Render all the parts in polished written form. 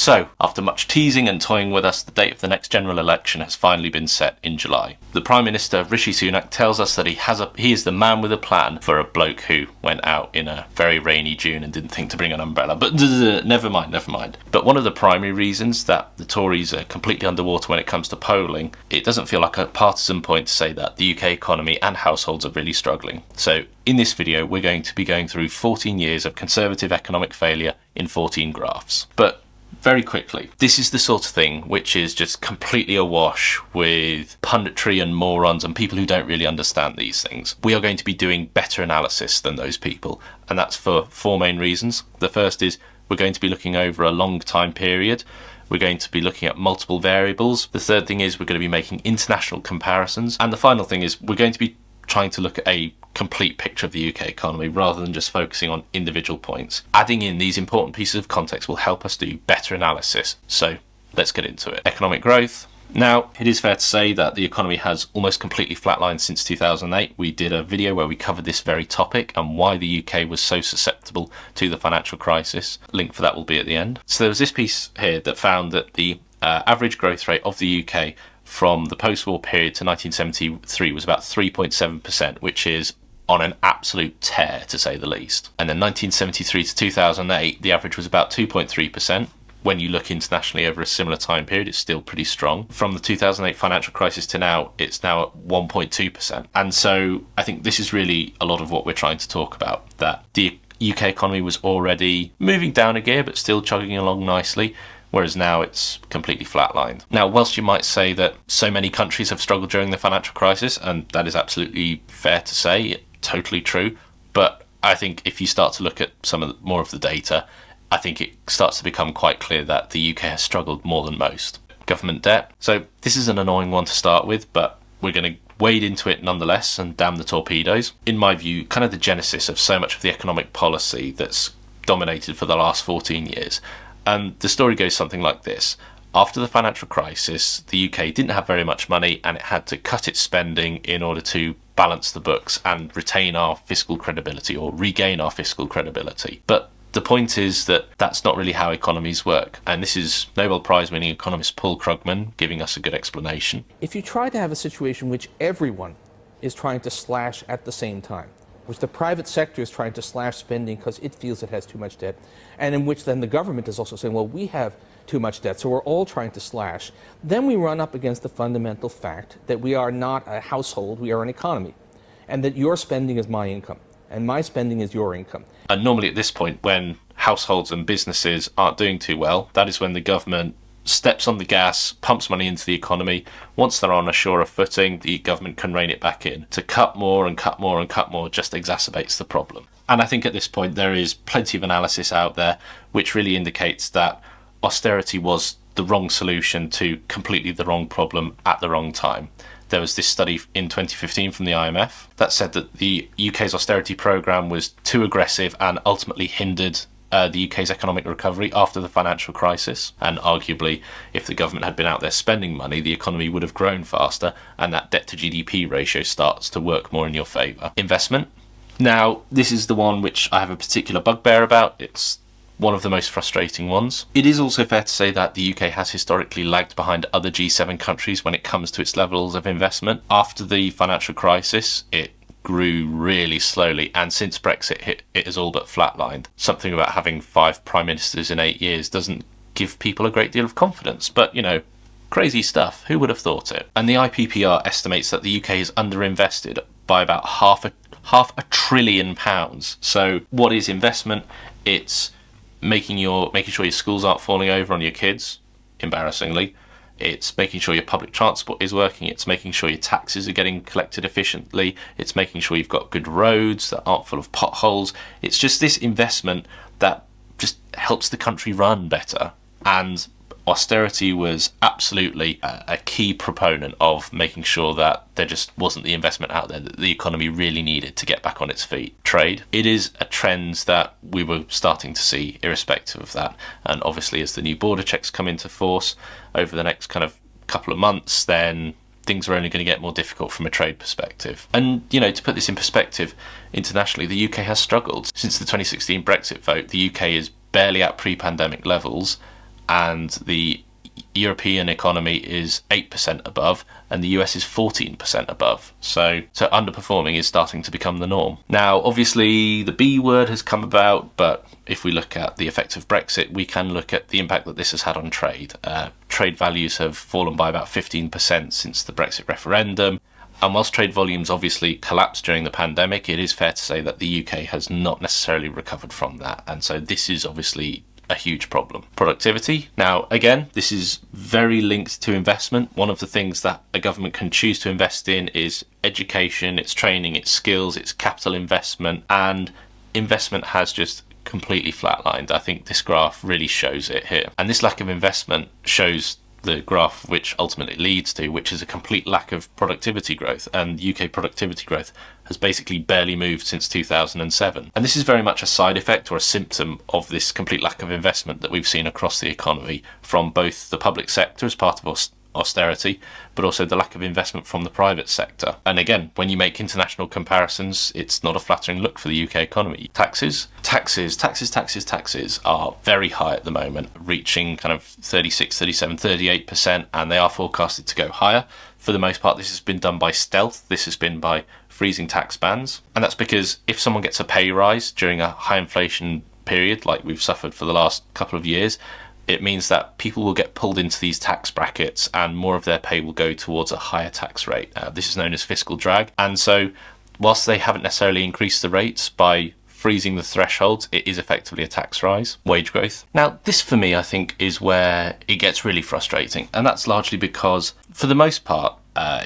So, after much teasing and toying with us, the date of the next general election has finally been set in July. The Prime Minister, Rishi Sunak, tells us that he is the man with a plan for a bloke who went out in a very rainy June and didn't think to bring an umbrella. But never mind. But one of the primary reasons that the Tories are completely underwater when it comes to polling, it doesn't feel like a partisan point to say that the UK economy and households are really struggling. So, in this video, we're going to be going through 14 years of Conservative economic failure in 14 graphs. But very quickly, this is the sort of thing which is just completely awash with punditry and morons and people who don't really understand these things. We are going to be doing better analysis than those people, and that's for four main reasons. The first is we're going to be looking over a long time period. We're going to be looking at multiple variables. The third thing is we're going to be making international comparisons. And the final thing is we're going to be trying to look at a complete picture of the UK economy rather than just focusing on individual points. Adding in these important pieces of context will help us do better analysis. So let's get into it. Economic growth. Now, it is fair to say that the economy has almost completely flatlined since 2008. We did a video where we covered this very topic and why the UK was so susceptible to the financial crisis. Link for that will be at the end. So there was this piece here that found that the average growth rate of the UK from the post-war period to 1973 was about 3.7%, which is on an absolute tear, to say the least. And then 1973 to 2008, the average was about 2.3%. When you look internationally over a similar time period, it's still pretty strong. From the 2008 financial crisis to now, it's now at 1.2%. And so I think this is really a lot of what we're trying to talk about, that the UK economy was already moving down a gear, but still chugging along nicely, whereas now it's completely flatlined. Now, whilst you might say that so many countries have struggled during the financial crisis, and that is absolutely fair to say, totally true, but I think if you start to look at more of the data, I think it starts to become quite clear that the UK has struggled more than most. Government debt. So this is an annoying one to start with, but we're going to wade into it nonetheless and damn the torpedoes. In my view, kind of the genesis of so much of the economic policy that's dominated for the last 14 years. And the story goes something like this. After the financial crisis, the UK didn't have very much money and it had to cut its spending in order to balance the books and retain our fiscal credibility or regain our fiscal credibility. But the point is that that's not really how economies work. And this is Nobel Prize winning economist Paul Krugman giving us a good explanation. If you try to have a situation in which everyone is trying to slash at the same time, which the private sector is trying to slash spending because it feels it has too much debt, and in which then the government is also saying, well, we have too much debt, so we're all trying to slash, then we run up against the fundamental fact that we are not a household, we are an economy, and that your spending is my income, and my spending is your income. And normally at this point, when households and businesses aren't doing too well, that is when the government steps on the gas, pumps money into the economy. Once they're on a surer footing, the government can rein it back in. To cut more and cut more and cut more just exacerbates the problem. And I think at this point there is plenty of analysis out there which really indicates that austerity was the wrong solution to completely the wrong problem at the wrong time. There was this study in 2015 from the IMF that said that the UK's austerity programme was too aggressive and ultimately hindered the UK's economic recovery after the financial crisis. And arguably, if the government had been out there spending money, the economy would have grown faster and that debt to GDP ratio starts to work more in your favour. Investment. Now, this is the one which I have a particular bugbear about. It's one of the most frustrating ones. It is also fair to say that the UK has historically lagged behind other G7 countries when it comes to its levels of investment. After the financial crisis, it grew really slowly, and since Brexit hit, it has all but flatlined. Something about having 5 prime ministers in 8 years doesn't give people a great deal of confidence, but crazy stuff. Who would have thought it? And the IPPR estimates that the UK is underinvested by about half a trillion pounds. So what is investment? It's making sure your schools aren't falling over on your kids, embarrassingly. It's making sure your public transport is working. It's making sure your taxes are getting collected efficiently. It's making sure you've got good roads that aren't full of potholes. It's just this investment that just helps the country run better. And austerity was absolutely a key proponent of making sure that there just wasn't the investment out there that the economy really needed to get back on its feet. Trade. It is a trend that we were starting to see irrespective of that. And obviously as the new border checks come into force over the next kind of couple of months, then things are only going to get more difficult from a trade perspective. And, to put this in perspective, internationally, the UK has struggled. Since the 2016 Brexit vote, the UK is barely at pre-pandemic levels. and the European economy is 8% above, and the US is 14% above. So underperforming is starting to become the norm. Now, obviously, the B word has come about, but if we look at the effect of Brexit, we can look at the impact that this has had on trade. Trade values have fallen by about 15% since the Brexit referendum. And whilst trade volumes obviously collapsed during the pandemic, it is fair to say that the UK has not necessarily recovered from that. And so this is obviously a huge problem. Productivity. Now, again, this is very linked to investment. One of the things that a government can choose to invest in is education, its training, its skills, its capital investment, and investment has just completely flatlined. I think this graph really shows it here. And this lack of investment shows the graph which ultimately leads to, which is a complete lack of productivity growth, and UK productivity growth has basically barely moved since 2007. And this is very much a side effect or a symptom of this complete lack of investment that we've seen across the economy from both the public sector as part of austerity, but also the lack of investment from the private sector. And again, when you make international comparisons, it's not a flattering look for the UK economy. Taxes are very high at the moment, reaching kind of 36, 37, 38%, and they are forecasted to go higher. For the most part, this has been done by stealth. This has been by freezing tax bands. And that's because if someone gets a pay rise during a high inflation period, like we've suffered for the last couple of years, it means that people will get pulled into these tax brackets and more of their pay will go towards a higher tax rate. This is known as fiscal drag. And so whilst they haven't necessarily increased the rates by freezing the thresholds, it is effectively a tax rise. Wage growth. Now, this for me, I think, is where it gets really frustrating. And that's largely because, for the most part,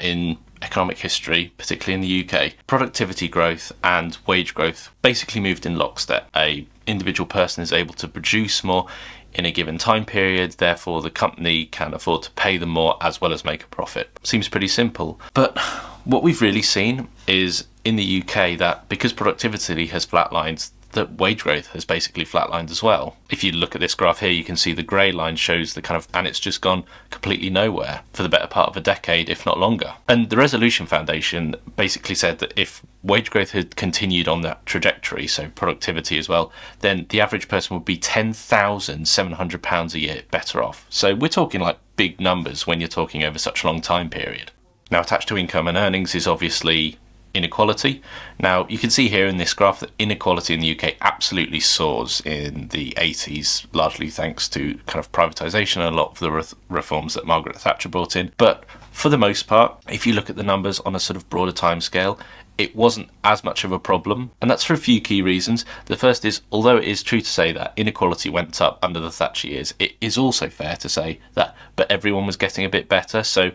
in economic history, particularly in the UK, productivity growth and wage growth basically moved in lockstep. A individual person is able to produce more in a given time period, therefore the company can afford to pay them more as well as make a profit. Seems pretty simple. But what we've really seen is in the UK that because productivity has flatlined, that wage growth has basically flatlined as well. If you look at this graph here, you can see the grey line shows the kind of, and it's just gone completely nowhere for the better part of a decade, if not longer. And the Resolution Foundation basically said that if wage growth had continued on that trajectory, so productivity as well, then the average person would be £10,700 a year better off. So we're talking like big numbers when you're talking over such a long time period. Now, attached to income and earnings is obviously inequality. Now, you can see here in this graph that inequality in the UK absolutely soars in the 80s, largely thanks to kind of privatisation and a lot of the reforms that Margaret Thatcher brought in. But for the most part, if you look at the numbers on a sort of broader timescale, it wasn't as much of a problem, and that's for a few key reasons. The first is, although it is true to say that inequality went up under the Thatcher years, it is also fair to say that but everyone was getting a bit better, so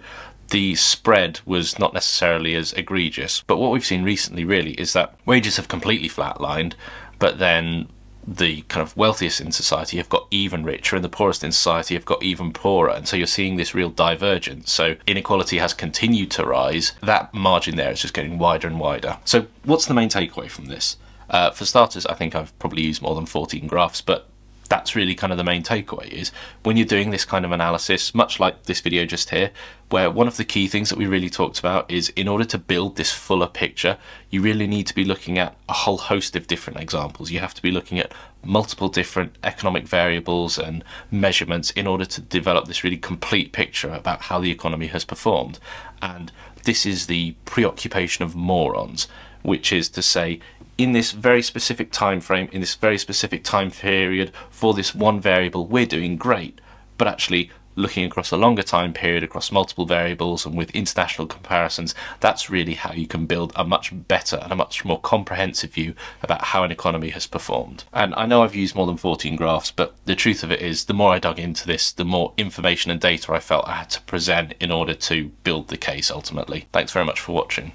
the spread was not necessarily as egregious. But what we've seen recently really is that wages have completely flatlined, but then the kind of wealthiest in society have got even richer and the poorest in society have got even poorer, and so you're seeing this real divergence. So inequality has continued to rise. That margin there is just getting wider and wider. So what's the main takeaway from this? For starters, I think I've probably used more than 14 graphs, but that's really kind of the main takeaway is when you're doing this kind of analysis, much like this video just here, where one of the key things that we really talked about is in order to build this fuller picture, you really need to be looking at a whole host of different examples. You have to be looking at multiple different economic variables and measurements in order to develop this really complete picture about how the economy has performed. And this is the preoccupation of morons, which is to say, in this very specific time frame, in this very specific time period, for this one variable, we're doing great. But actually, looking across a longer time period, across multiple variables and with international comparisons, that's really how you can build a much better and a much more comprehensive view about how an economy has performed. And I know I've used more than 14 graphs, but the truth of it is, the more I dug into this, the more information and data I felt I had to present in order to build the case ultimately. Thanks very much for watching.